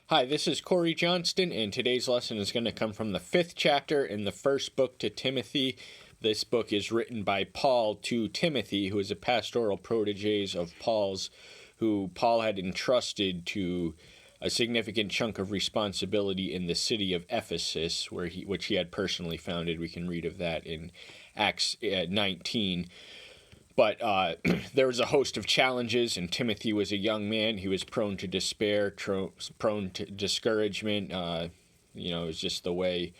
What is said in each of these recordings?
Hi, this is Corey Johnston, and today's lesson is going to come from the 5th chapter in the first book to Timothy. This book is written by Paul to Timothy, who is a pastoral protege of Paul's, who Paul had entrusted to a significant chunk of responsibility in the city of Ephesus, which he had personally founded. We can read of that in Acts 19. But there was a host of challenges, and Timothy was a young man. He was prone to despair, prone to discouragement. It was just the way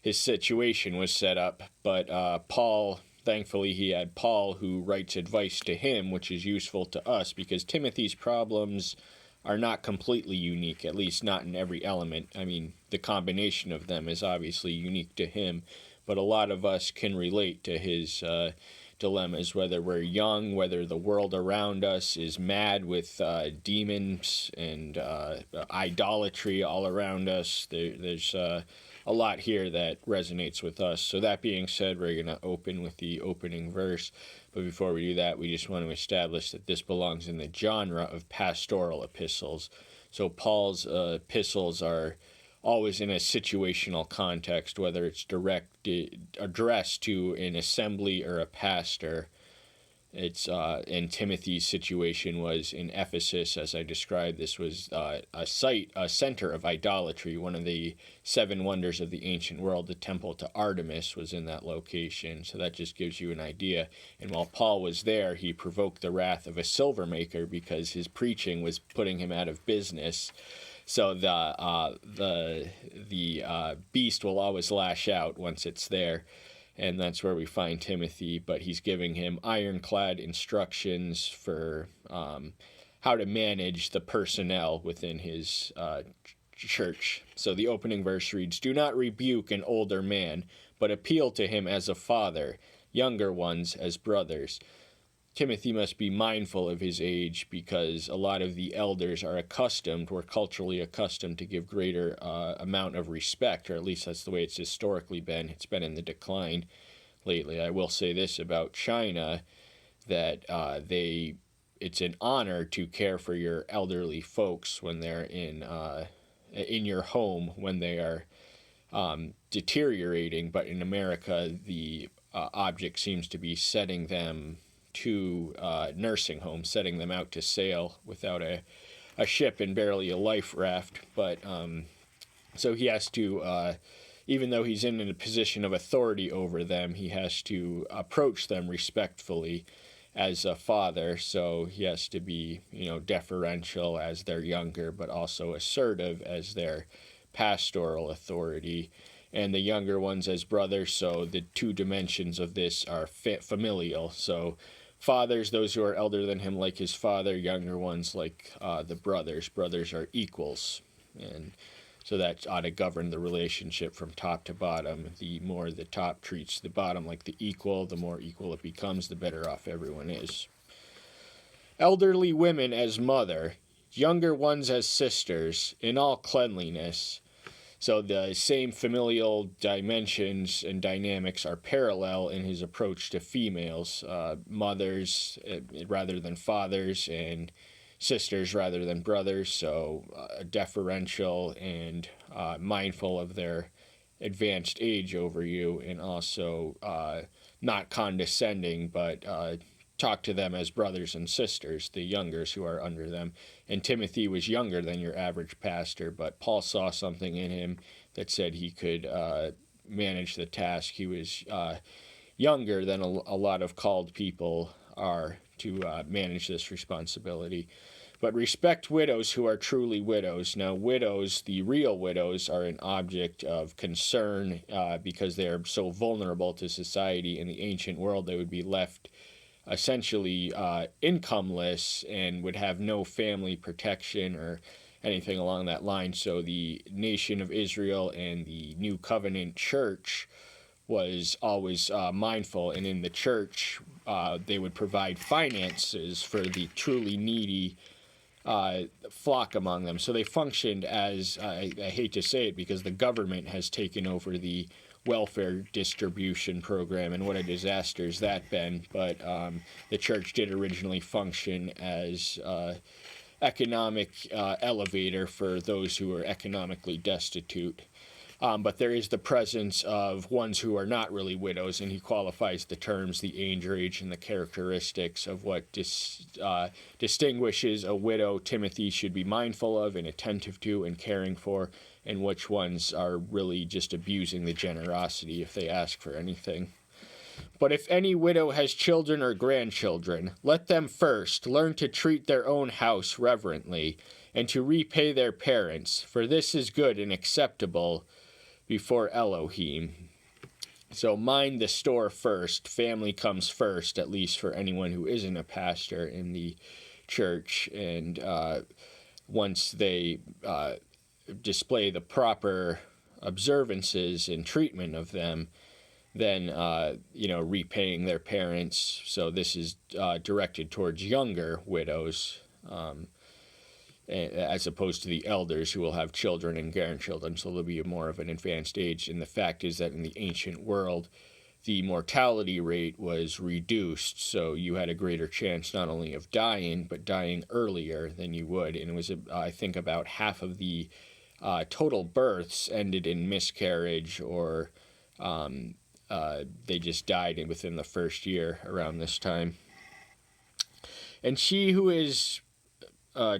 his situation was set up. But Paul, thankfully, he had Paul who writes advice to him, which is useful to us because Timothy's problems are not completely unique, at least not in every element. I mean, the combination of them is obviously unique to him, but a lot of us can relate to his dilemmas, whether we're young, whether the world around us is mad with demons and idolatry all around us. There's a lot here that resonates with us. So that being said, we're going to open with the opening verse. But before we do that, we just want to establish that this belongs in the genre of pastoral epistles. So Paul's epistles are always in a situational context, whether it's addressed to an assembly or a pastor. It's in Timothy's situation was in Ephesus, as I described. This was a center of idolatry. One of the 7 wonders of the ancient world, the temple to Artemis, was in that location. So that just gives you an idea. And while Paul was there, he provoked the wrath of a silver-maker because his preaching was putting him out of business. So the beast will always lash out once it's there, and that's where we find Timothy. But he's giving him ironclad instructions for how to manage the personnel within his church. So the opening verse reads, "Do not rebuke an older man, but appeal to him as a father, younger ones as brothers." Timothy must be mindful of his age because a lot of the elders were culturally accustomed to give greater amount of respect, or at least that's the way it's historically been. It's been in the decline lately. I will say this about China, that it's an honor to care for your elderly folks when they're in your home when they are deteriorating, but in America the object seems to be setting them to nursing homes, setting them out to sail without a ship and barely a life raft. But so he has to, even though he's in a position of authority over them, he has to approach them respectfully as a father. So he has to be, deferential as they're younger, but also assertive as their pastoral authority. And the younger ones as brothers. So the 2 dimensions of this are familial. So fathers, those who are elder than him like his father, younger ones like the brothers. Brothers are equals. And so that ought to govern the relationship from top to bottom. The more the top treats the bottom like the equal, the more equal it becomes, the better off everyone is. Elderly women as mother, younger ones as sisters, in all cleanliness. So the same familial dimensions and dynamics are parallel in his approach to females, mothers rather than fathers, and sisters rather than brothers. So deferential and mindful of their advanced age over you, and also not condescending, but talk to them as brothers and sisters, the youngers who are under them. And Timothy was younger than your average pastor, but Paul saw something in him that said he could manage the task. He was younger than a lot of called people are to manage this responsibility. But respect widows who are truly widows. Now, widows, the real widows, are an object of concern because they are so vulnerable to society. In the ancient world, they would be left essentially incomeless and would have no family protection or anything along that line. So the nation of Israel and the New Covenant church was always mindful, and in the church they would provide finances for the truly needy flock among them. So they functioned as, I hate to say it because the government has taken over the welfare distribution program, and what a disaster has that been. But the church did originally function as economic elevator for those who are economically destitute. But there is the presence of ones who are not really widows, and he qualifies the terms, the age, and the characteristics of what distinguishes a widow Timothy should be mindful of and attentive to and caring for, and which ones are really just abusing the generosity if they ask for anything. But if any widow has children or grandchildren, let them first learn to treat their own house reverently, and to repay their parents, for this is good and acceptable before Elohim. So mind the store first. Family comes first, at least for anyone who isn't a pastor in the church. And once they display the proper observances and treatment of them, then, repaying their parents. So this is directed towards younger widows, as opposed to the elders who will have children and grandchildren, so they'll be more of an advanced age. And the fact is that in the ancient world, the mortality rate was reduced, so you had a greater chance not only of dying, but dying earlier than you would. And it was, I think, about half of the total births ended in miscarriage, or they just died within the first year around this time. And she who is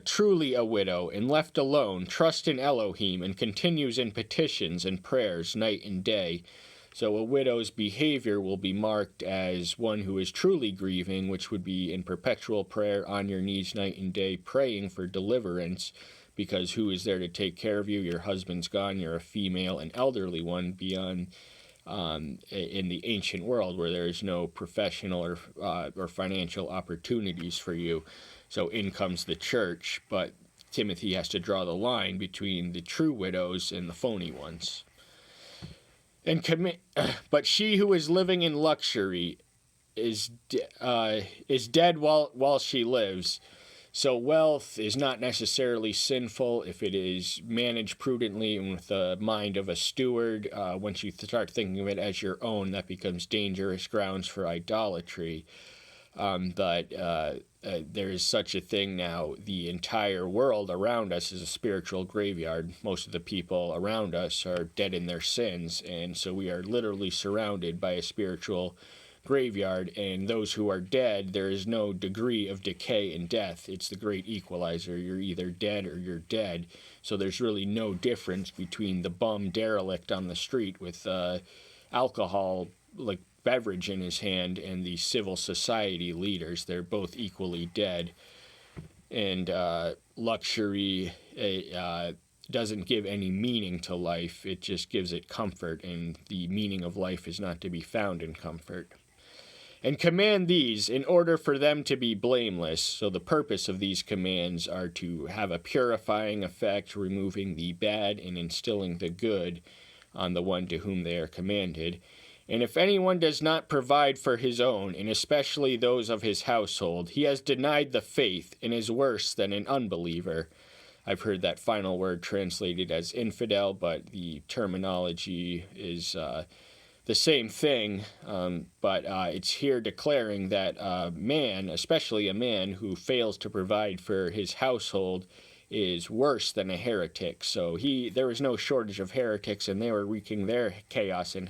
truly a widow and left alone, trust in Elohim and continues in petitions and prayers night and day. So a widow's behavior will be marked as one who is truly grieving, which would be in perpetual prayer on your knees night and day, praying for deliverance, because who is there to take care of you? Your husband's gone, you're a female, an elderly one, beyond in the ancient world where there is no professional or financial opportunities for you. So in comes the church, but Timothy has to draw the line between the true widows and the phony ones. But she who is living in luxury is dead while she lives. So wealth is not necessarily sinful if it is managed prudently and with the mind of a steward. Once you start thinking of it as your own, that becomes dangerous grounds for idolatry. But there is such a thing now. The entire world around us is a spiritual graveyard. Most of the people around us are dead in their sins, and so we are literally surrounded by a spiritual graveyard. And those who are dead, there is no degree of decay and death. It's the great equalizer. You're either dead or you're dead. So there's really no difference between the bum derelict on the street with alcohol, like beverage in his hand, and the civil society leaders. They're both equally dead. And luxury doesn't give any meaning to life. It just gives it comfort, and the meaning of life is not to be found in comfort. And command these in order for them to be blameless. So the purpose of these commands are to have a purifying effect, removing the bad and instilling the good on the one to whom they are commanded. And if anyone does not provide for his own, and especially those of his household, he has denied the faith and is worse than an unbeliever. I've heard that final word translated as infidel, but the terminology is the same thing. But it's here declaring that a man, especially a man who fails to provide for his household, is worse than a heretic. So there was no shortage of heretics, and they were wreaking their chaos and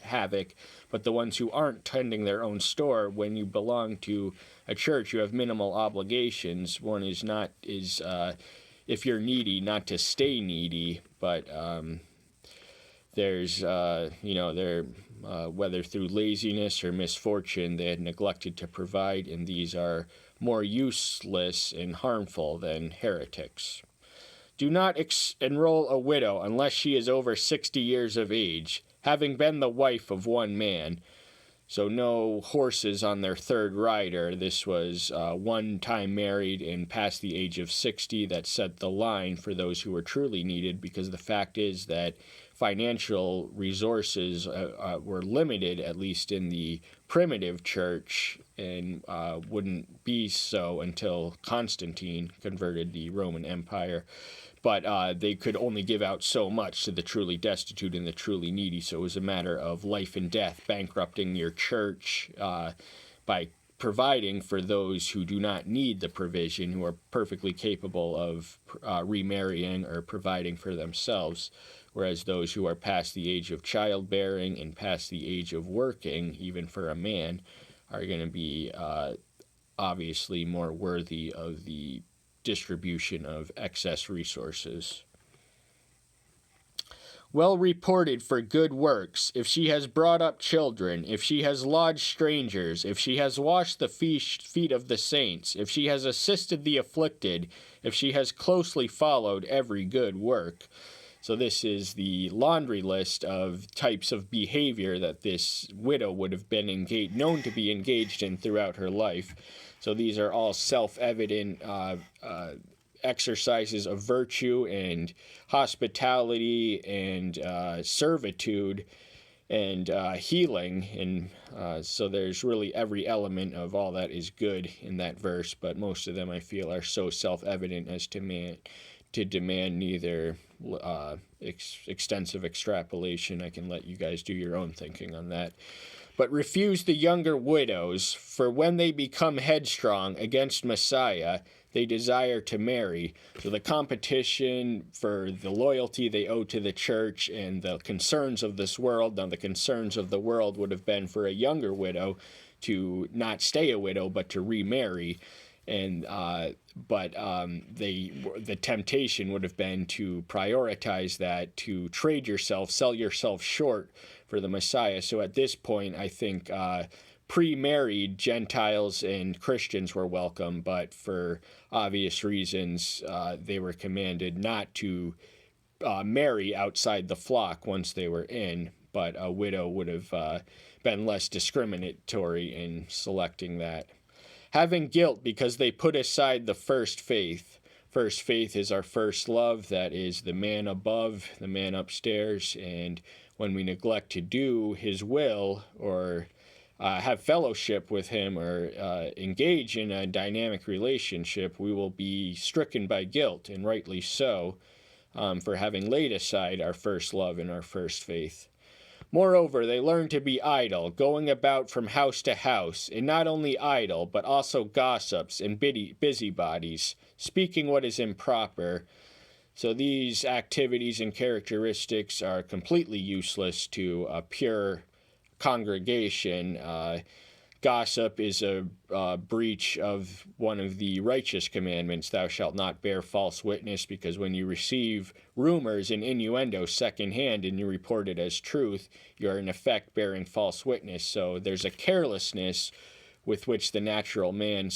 havoc. But the ones who aren't tending their own store, when you belong to a church, you have minimal obligations. One is if you're needy, not to stay needy, but there's whether through laziness or misfortune, they had neglected to provide, and these are more useless and harmful than heretics. Do not enroll a widow unless she is over 60 years of age, having been the wife of one man. So no horses on their third rider. This was one time married and past the age of 60 that set the line for those who were truly needed, because the fact is that financial resources were limited, at least in the primitive church, and wouldn't be so until Constantine converted the Roman Empire. But they could only give out so much to the truly destitute and the truly needy, so it was a matter of life and death, bankrupting your church by providing for those who do not need the provision, who are perfectly capable of remarrying or providing for themselves, whereas those who are past the age of childbearing and past the age of working, even for a man, are going to be obviously more worthy of the distribution of excess resources. Well reported for good works, if she has brought up children, if she has lodged strangers, if she has washed the feet of the saints, if she has assisted the afflicted, if she has closely followed every good work. So this is the laundry list of types of behavior that this widow would have been known to be engaged in throughout her life. So these are all self-evident exercises of virtue and hospitality and servitude and healing, and so there's really every element of all that is good in that verse, but most of them I feel are so self-evident as to demand neither extensive extrapolation. I can let you guys do your own thinking on that. But refuse the younger widows, for when they become headstrong against Messiah, they desire to marry. So the competition for the loyalty they owe to the church and the concerns of this world. Now, the concerns of the world would have been for a younger widow to not stay a widow, but to remarry. And the temptation would have been to prioritize that, to trade yourself, sell yourself short for the Messiah. So at this point, I think pre-married Gentiles and Christians were welcome, but for obvious reasons, they were commanded not to marry outside the flock once they were in. But a widow would have been less discriminatory in selecting that. Having guilt because they put aside the first faith. First faith is our first love. That is the man above, the man upstairs. And when we neglect to do his will or have fellowship with him or engage in a dynamic relationship, we will be stricken by guilt, and rightly so, for having laid aside our first love and our first faith. Moreover, they learn to be idle, going about from house to house, and not only idle, but also gossips and busybodies, speaking what is improper. So these activities and characteristics are completely useless to a pure congregation. Gossip is a breach of one of the righteous commandments, thou shalt not bear false witness, because when you receive rumors and innuendo secondhand and you report it as truth, you are in effect bearing false witness. So there's a carelessness with which the natural man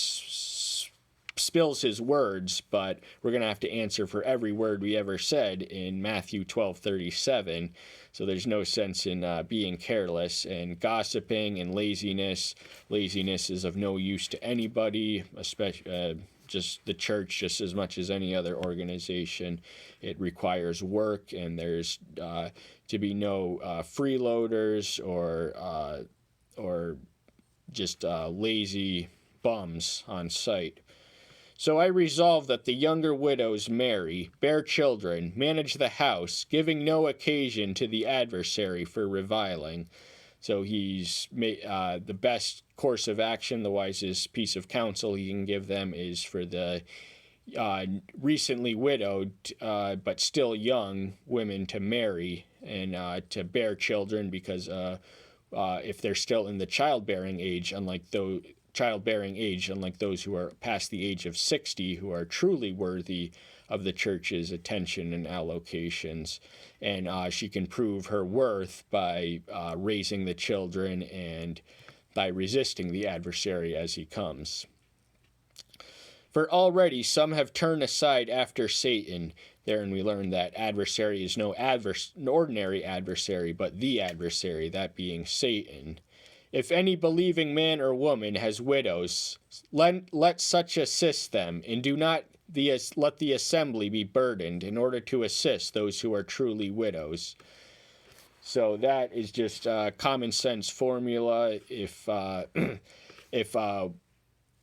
spills his words, but we're going to have to answer for every word we ever said in Matthew 12:37. So there's no sense in being careless, and gossiping and laziness. Laziness is of no use to anybody, especially just the church, just as much as any other organization. It requires work, and there's to be no freeloaders or just lazy bums on site. So I resolve that the younger widows marry, bear children, manage the house, giving no occasion to the adversary for reviling. So he's the best course of action, the wisest piece of counsel he can give them is for the recently widowed but still young women to marry and to bear children, because if they're still in the childbearing age, unlike those who are past the age of 60, who are truly worthy of the church's attention and allocations. And she can prove her worth by raising the children and by resisting the adversary as he comes. For already some have turned aside after Satan. Therein we learn that adversary is no ordinary adversary, but the adversary, that being Satan. If any believing man or woman has widows, let such assist them, and do not let the assembly be burdened, in order to assist those who are truly widows. So that is just a common sense formula. If a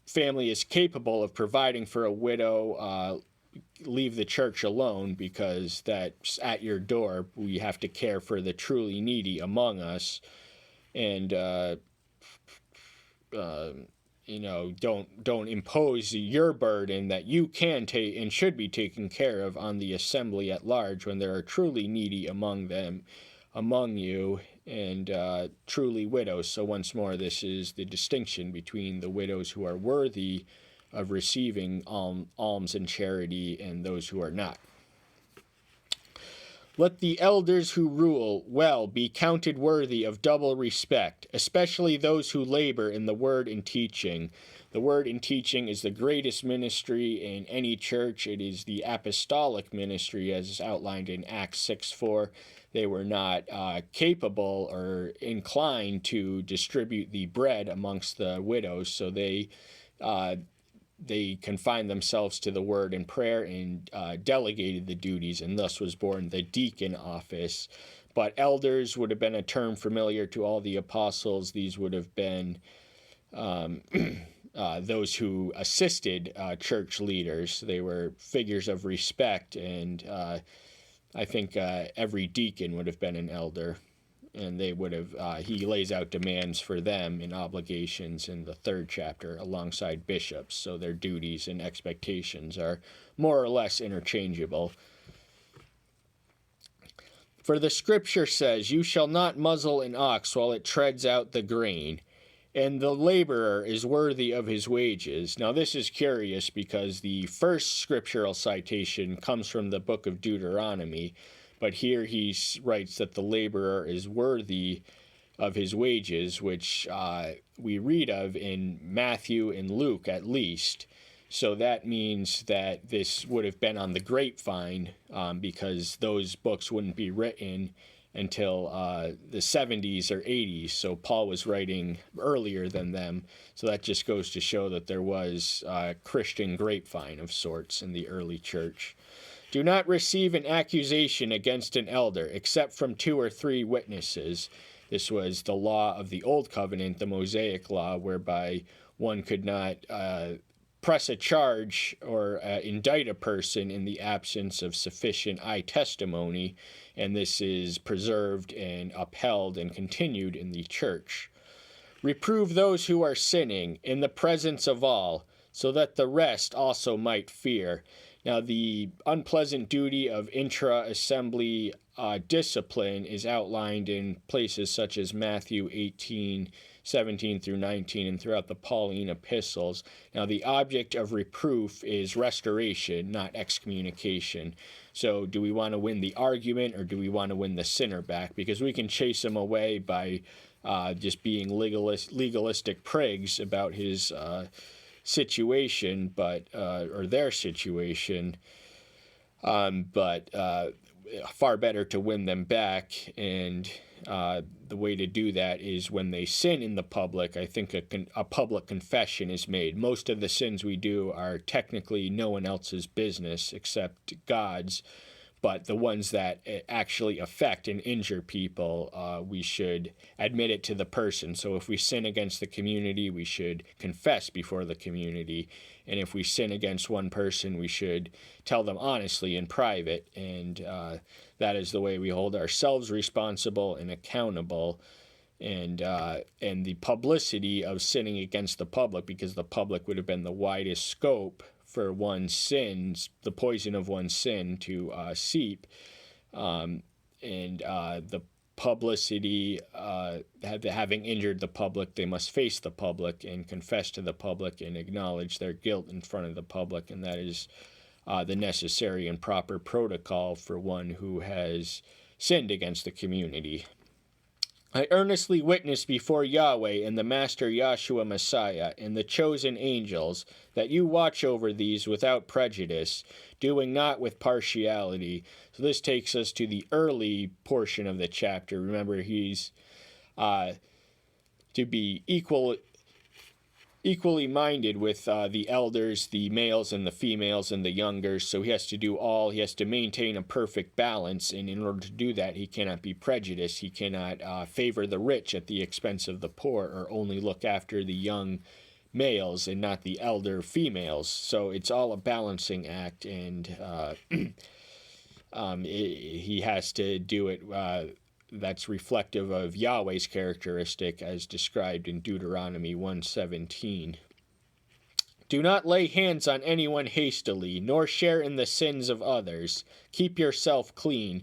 family is capable of providing for a widow, leave the church alone, because that's at your door. We have to care for the truly needy among us. And don't impose your burden that you can take and should be taken care of on the assembly at large when there are truly needy among you, and truly widows. So once more, this is the distinction between the widows who are worthy of receiving alms and charity and those who are not. Let the elders who rule well be counted worthy of double respect, especially those who labor in the word and teaching. The word and teaching is the greatest ministry in any church. It is the apostolic ministry, as is outlined in Acts 6:4. They were not capable or inclined to distribute the bread amongst the widows, so they confined themselves to the word and prayer and delegated the duties, and thus was born the deacon office. But elders would have been a term familiar to all the apostles. These would have been those who assisted church leaders. They were figures of respect, and I think every deacon would have been an elder. And they would have, he lays out demands for them and obligations in the 3rd chapter alongside bishops. So their duties and expectations are more or less interchangeable. For the scripture says, "You shall not muzzle an ox while it treads out the grain, and the laborer is worthy of his wages." Now this is curious because the first scriptural citation comes from the book of Deuteronomy, but here he writes that the laborer is worthy of his wages, which we read of in Matthew and Luke at least. So that means that this would have been on the grapevine, because those books wouldn't be written until the 70s or 80s. So Paul was writing earlier than them. So that just goes to show that there was a Christian grapevine of sorts in the early church. "Do not receive an accusation against an elder, except from 2 or 3 witnesses." This was the law of the Old Covenant, the Mosaic law, whereby one could not press a charge or indict a person in the absence of sufficient eye testimony, and this is preserved and upheld and continued in the church. "Reprove those who are sinning in the presence of all, so that the rest also might fear." Now, the unpleasant duty of intra-assembly discipline is outlined in places such as Matthew 18:17 through 19, and throughout the Pauline epistles. Now, the object of reproof is restoration, not excommunication. So do we want to win the argument, or do we want to win the sinner back? Because we can chase him away by just being legalistic prigs about his situation, but or their situation, but far better to win them back. And the way to do that is when they sin in the public. I think a public confession is made. Most of the sins we do are technically no one else's business except God's, but the ones that actually affect and injure people, we should admit it to the person. So if we sin against the community, we should confess before the community. And if we sin against one person, we should tell them honestly in private. And that is the way we hold ourselves responsible and accountable. And the publicity of sinning against the public, because the public would have been the widest scope for one's sins, the poison of one's sin to seep, and the publicity, having injured the public, they must face the public and confess to the public and acknowledge their guilt in front of the public, and that is the necessary and proper protocol for one who has sinned against the community. "I earnestly witness before Yahweh and the Master Yahshua Messiah and the chosen angels that you watch over these without prejudice, doing not with partiality." So this takes us to the early portion of the chapter. Remember, he's to be equally minded with the elders, the males and the females and the youngers. So he has to do all. He has to maintain a perfect balance, and in order to do that, he cannot be prejudiced. He cannot favor the rich at the expense of the poor, or only look after the young males and not the elder females. So it's all a balancing act, and he has to do it that's reflective of Yahweh's characteristic as described in Deuteronomy 1:17. Do not lay hands on anyone hastily, nor share in the sins of others. Keep yourself clean.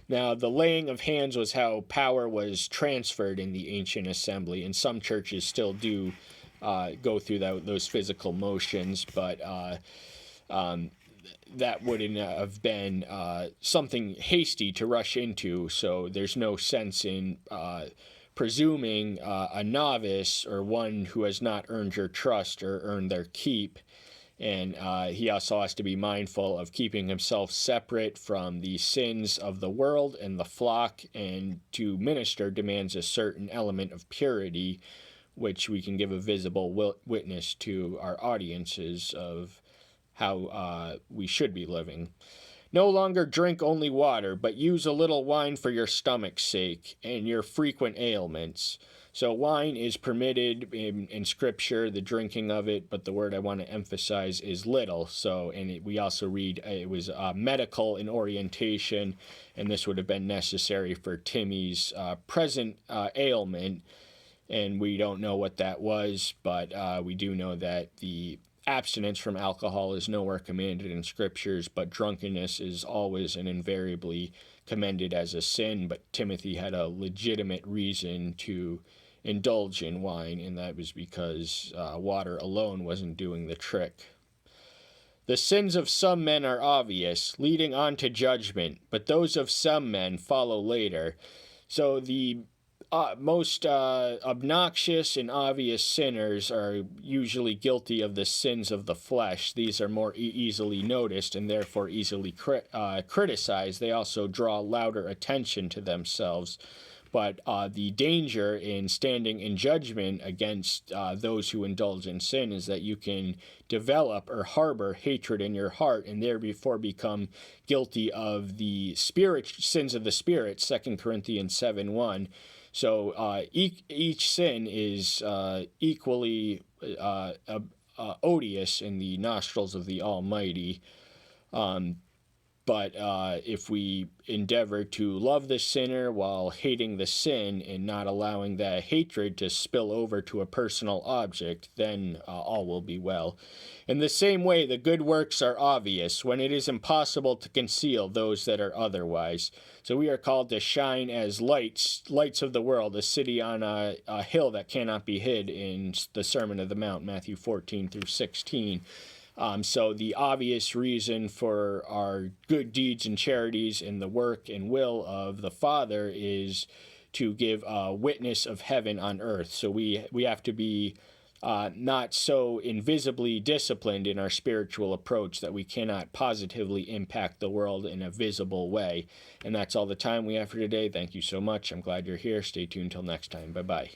Now, the laying of hands was how power was transferred in the ancient assembly, and some churches still do go through those physical motions, but that wouldn't have been something hasty to rush into, so there's no sense in presuming a novice or one who has not earned your trust or earned their keep. And he also has to be mindful of keeping himself separate from the sins of the world and the flock, and to minister demands a certain element of purity, which we can give a visible witness to our audiences of how we should be living. No longer drink only water, but use a little wine for your stomach's sake and your frequent ailments. So wine is permitted in Scripture, the drinking of it, but the word I want to emphasize is little. So, and we also read it was medical in orientation, and this would have been necessary for Timmy's present ailment, and we don't know what that was, but we do know that the abstinence from alcohol is nowhere commanded in Scriptures, but drunkenness is always and invariably commended as a sin. But Timothy had a legitimate reason to indulge in wine, and that was because water alone wasn't doing the trick. The sins of some men are obvious, leading on to judgment, but those of some men follow later. So the most obnoxious and obvious sinners are usually guilty of the sins of the flesh. These are more easily noticed and therefore easily criticized. They also draw louder attention to themselves. But the danger in standing in judgment against those who indulge in sin is that you can develop or harbor hatred in your heart and therefore become guilty of the sins of the spirit, 2 Corinthians 7:1. So each sin is equally odious in the nostrils of the Almighty. But if we endeavor to love the sinner while hating the sin and not allowing that hatred to spill over to a personal object, then all will be well. In the same way, the good works are obvious when it is impossible to conceal those that are otherwise. So we are called to shine as lights of the world, a city on a hill that cannot be hid in the Sermon of the Mount, Matthew 14 through 16. So the obvious reason for our good deeds and charities and the work and will of the Father is to give a witness of heaven on earth. So we have to be not so invisibly disciplined in our spiritual approach that we cannot positively impact the world in a visible way. And that's all the time we have for today. Thank you so much. I'm glad you're here. Stay tuned till next time. Bye-bye.